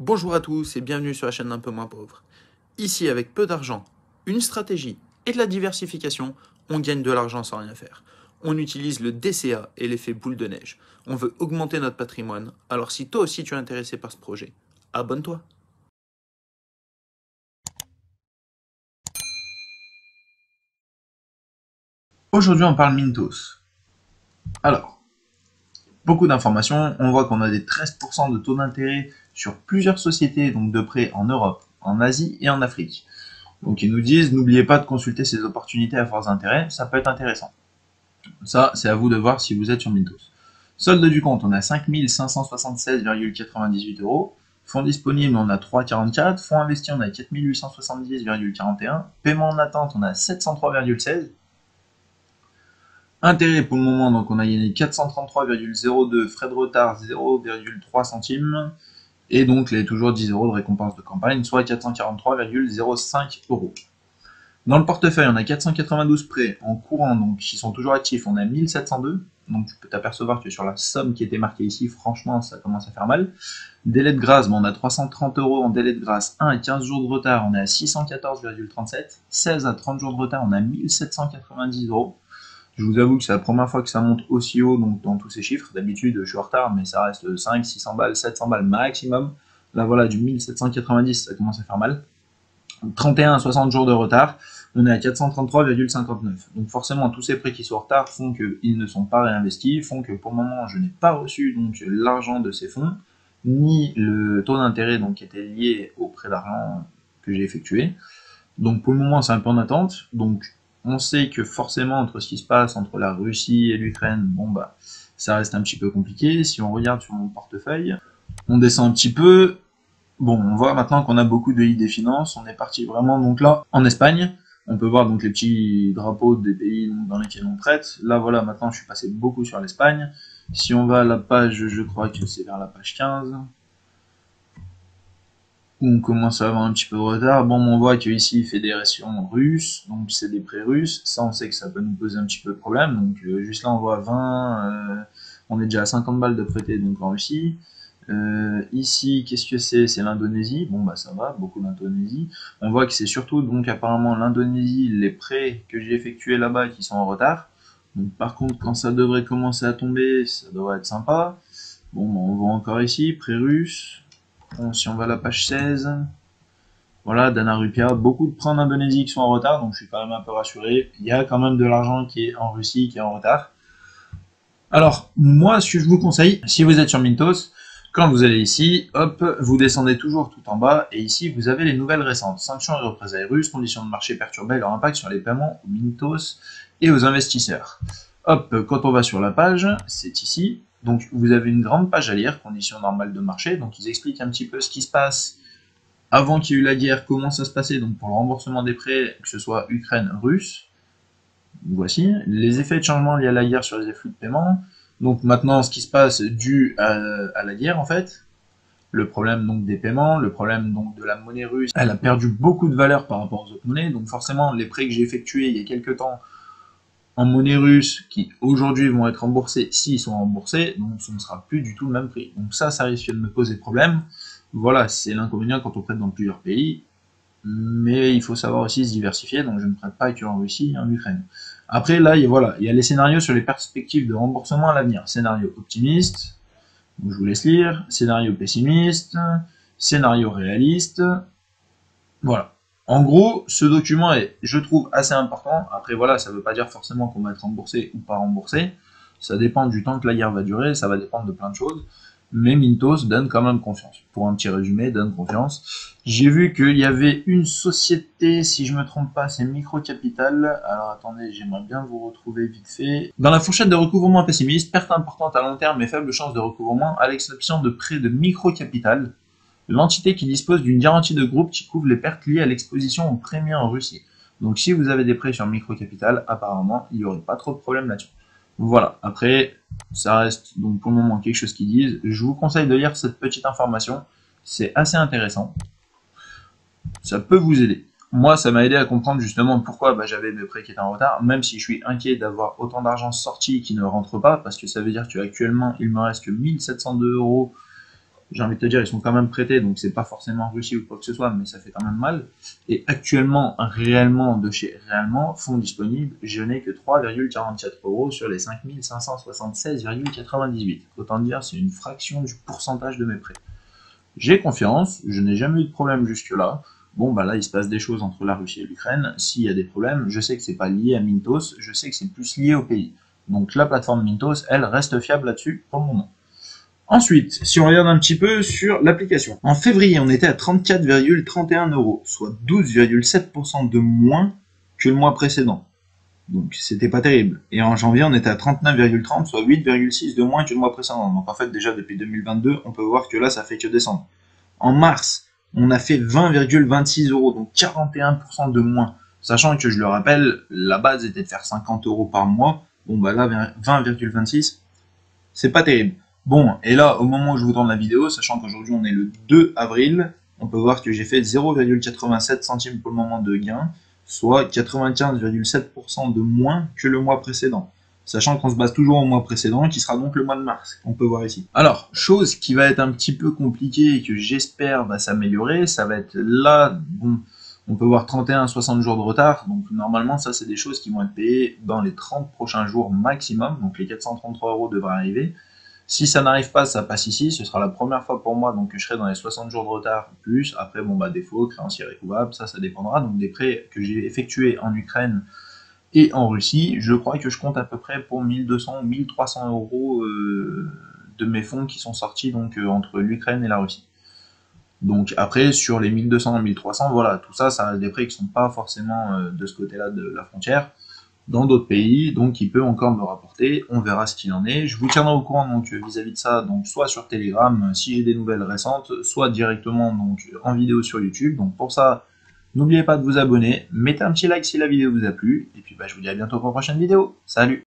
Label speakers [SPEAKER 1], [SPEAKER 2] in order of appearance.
[SPEAKER 1] Bonjour à tous et bienvenue sur la chaîne d'un peu moins pauvre. Ici, avec peu d'argent, une stratégie et de la diversification, on gagne de l'argent sans rien faire. On utilise le DCA et l'effet boule de neige. On veut augmenter notre patrimoine, alors si toi aussi tu es intéressé par ce projet, abonne-toi.
[SPEAKER 2] Aujourd'hui, on parle Mintos. Alors, beaucoup d'informations. On voit qu'on a des 13% de taux d'intérêt sur plusieurs sociétés, donc de prêts en Europe, en Asie et en Afrique. Donc, ils nous disent, n'oubliez pas de consulter ces opportunités à force d'intérêt, ça peut être intéressant. Ça, c'est à vous de voir si vous êtes sur Mintos. Solde du compte, on a 5 576,98 euros. Fonds disponibles, on a 3,44. Fonds investis, on a 4 870,41. Paiement en attente, on a 703,16. Intérêt pour le moment, donc on a gagné 433,02, frais de retard 0,3 centimes, et donc les toujours 10 euros de récompense de campagne, soit 443,05 euros. Dans le portefeuille, on a 492 prêts en courant, donc qui sont toujours actifs, on a 1702, donc tu peux t'apercevoir que sur la somme qui était marquée ici, franchement, ça commence à faire mal. Délai de grâce, on a 330 euros en délai de grâce, 1 à 15 jours de retard, on est à 614,37, 16 à 30 jours de retard, on a 1790 euros. Je vous avoue que c'est la première fois que ça monte aussi haut donc dans tous ces chiffres. D'habitude, je suis en retard, mais ça reste 5, 600 balles, 700 balles maximum. Là, voilà, du 1790, ça commence à faire mal. 31 à 60 jours de retard, on est à 433,59. Donc forcément, tous ces prêts qui sont en retard font qu'ils ne sont pas réinvestis, font que pour le moment, je n'ai pas reçu donc l'argent de ces fonds, ni le taux d'intérêt donc qui était lié au prêt d'argent que j'ai effectué. Donc pour le moment, c'est un peu en attente. Donc on sait que forcément, entre ce qui se passe entre la Russie et l'Ukraine, bon bah, ça reste un petit peu compliqué. Si on regarde sur mon portefeuille, on descend un petit peu. Bon, on voit maintenant qu'on a beaucoup de ID Finances. On est parti vraiment donc là en Espagne. On peut voir donc les petits drapeaux des pays dans lesquels on prête. Là voilà, maintenant je suis passé beaucoup sur l'Espagne. Si on va à la page, je crois que c'est vers la page 15. On commence à avoir un petit peu de retard. Bon, on voit qu'ici, fédération russe, donc c'est des prêts russes. Ça, on sait que ça peut nous poser un petit peu de problème. Donc, juste là, on voit 20, on est déjà à 50 balles de prêté donc en Russie. Ici, qu'est-ce que c'est? C'est l'Indonésie. Bon, bah ça va, beaucoup d'Indonésie. On voit que c'est surtout, donc apparemment, l'Indonésie, les prêts que j'ai effectués là-bas qui sont en retard. Donc, par contre, quand ça devrait commencer à tomber, ça devrait être sympa. Bon, bah, on voit encore ici, prêts russes. Bon, si on va à la page 16, voilà, Dana Rupia, beaucoup de prêts en Indonésie qui sont en retard, donc je suis quand même un peu rassuré. Il y a quand même de l'argent qui est en Russie, qui est en retard. Alors, moi, ce que je vous conseille, si vous êtes sur Mintos, quand vous allez ici, hop, vous descendez toujours tout en bas, et ici, vous avez les nouvelles récentes. Sanctions et représailles russes, conditions de marché perturbées, leur impact sur les paiements aux Mintos et aux investisseurs. Hop, quand on va sur la page, c'est ici. Donc, vous avez une grande page à lire, conditions normales de marché. Donc, ils expliquent un petit peu ce qui se passe avant qu'il y ait eu la guerre, comment ça se passait donc pour le remboursement des prêts, que ce soit Ukraine-Russe. Voici les effets de changement liés à la guerre sur les flux de paiement. Donc maintenant, ce qui se passe dû à la guerre en fait, le problème donc des paiements, le problème donc de la monnaie russe, elle a perdu beaucoup de valeur par rapport aux autres monnaies. Donc forcément, les prêts que j'ai effectués il y a quelques temps en monnaie russe, qui aujourd'hui vont être remboursés, s'ils sont remboursés, donc ce ne sera plus du tout le même prix. Donc ça risque de me poser problème. Voilà, c'est l'inconvénient quand on prête dans plusieurs pays. Mais il faut savoir aussi se diversifier, donc je ne prête pas que en Russie et en Ukraine. Après, là, voilà, il y a les scénarios sur les perspectives de remboursement à l'avenir. Scénario optimiste, donc je vous laisse lire. Scénario pessimiste, scénario réaliste. Voilà. En gros, ce document est, je trouve, assez important. Après, voilà, ça ne veut pas dire forcément qu'on va être remboursé ou pas remboursé. Ça dépend du temps que la guerre va durer, ça va dépendre de plein de choses. Mais Mintos donne quand même confiance. Pour un petit résumé, donne confiance. J'ai vu qu'il y avait une société, si je me trompe pas, c'est Microcapital. Alors attendez, j'aimerais bien vous retrouver vite fait. Dans la fourchette de recouvrement pessimiste, perte importante à long terme et faible chance de recouvrement, à l'exception de prêts de Microcapital, l'entité qui dispose d'une garantie de groupe qui couvre les pertes liées à l'exposition aux prémiers en Russie. Donc si vous avez des prêts sur Microcapital, apparemment, il n'y aurait pas trop de problème là-dessus. Voilà, après, ça reste donc pour le moment quelque chose qu'ils disent. Je vous conseille de lire cette petite information, c'est assez intéressant. Ça peut vous aider. Moi, ça m'a aidé à comprendre justement pourquoi j'avais mes prêts qui étaient en retard, même si je suis inquiet d'avoir autant d'argent sorti qui ne rentre pas, parce que ça veut dire qu'actuellement, il me reste que 1702 euros j'ai envie de te dire, ils sont quand même prêtés, donc c'est pas forcément Russie ou quoi que ce soit, mais ça fait quand même mal. Et actuellement, réellement, de chez réellement, fonds disponibles, je n'ai que 3,44 euros sur les 5576,98. Autant dire, c'est une fraction du pourcentage de mes prêts. J'ai confiance, je n'ai jamais eu de problème jusque-là. Bon, bah là, il se passe des choses entre la Russie et l'Ukraine. S'il y a des problèmes, je sais que c'est pas lié à Mintos, je sais que c'est plus lié au pays. Donc la plateforme Mintos, elle, reste fiable là-dessus pour le moment. Ensuite, si on regarde un petit peu sur l'application. En février, on était à 34,31 euros, soit 12,7% de moins que le mois précédent. Donc c'était pas terrible. Et en janvier, on était à 39,30, soit 8,6 de moins que le mois précédent. Donc en fait, déjà depuis 2022, on peut voir que là, ça fait que descendre. En mars, on a fait 20,26 euros, donc 41% de moins. Sachant que, je le rappelle, la base était de faire 50 euros par mois. Bon, bah là, 20,26, c'est pas terrible. Bon, et là, au moment où je vous tourne la vidéo, sachant qu'aujourd'hui on est le 2 avril, on peut voir que j'ai fait 0,87 centimes pour le moment de gain, soit 95,7% de moins que le mois précédent. Sachant qu'on se base toujours au mois précédent, qui sera donc le mois de mars, qu'on peut voir ici. Alors, chose qui va être un petit peu compliquée et que j'espère va s'améliorer, ça va être là, bon, on peut voir 31 à 60 jours de retard, donc normalement ça c'est des choses qui vont être payées dans les 30 prochains jours maximum, donc les 433 euros devraient arriver. Si ça n'arrive pas, ça passe ici, ce sera la première fois pour moi, donc je serai dans les 60 jours de retard plus. Après, bon bah défaut, créancier récouvable, ça dépendra. Donc des prêts que j'ai effectués en Ukraine et en Russie, je crois que je compte à peu près pour 1200 ou 1300 euros de mes fonds qui sont sortis donc entre l'Ukraine et la Russie. Donc après, sur les 1200 1300, voilà, tout ça, ça reste des prêts qui sont pas forcément de ce côté-là de la frontière, dans d'autres pays, donc il peut encore me rapporter, on verra ce qu'il en est. Je vous tiendrai au courant donc vis-à-vis de ça, donc soit sur Telegram si j'ai des nouvelles récentes, soit directement donc en vidéo sur YouTube. Donc pour ça, n'oubliez pas de vous abonner, mettez un petit like si la vidéo vous a plu, et puis bah, je vous dis à bientôt pour une prochaine vidéo. Salut!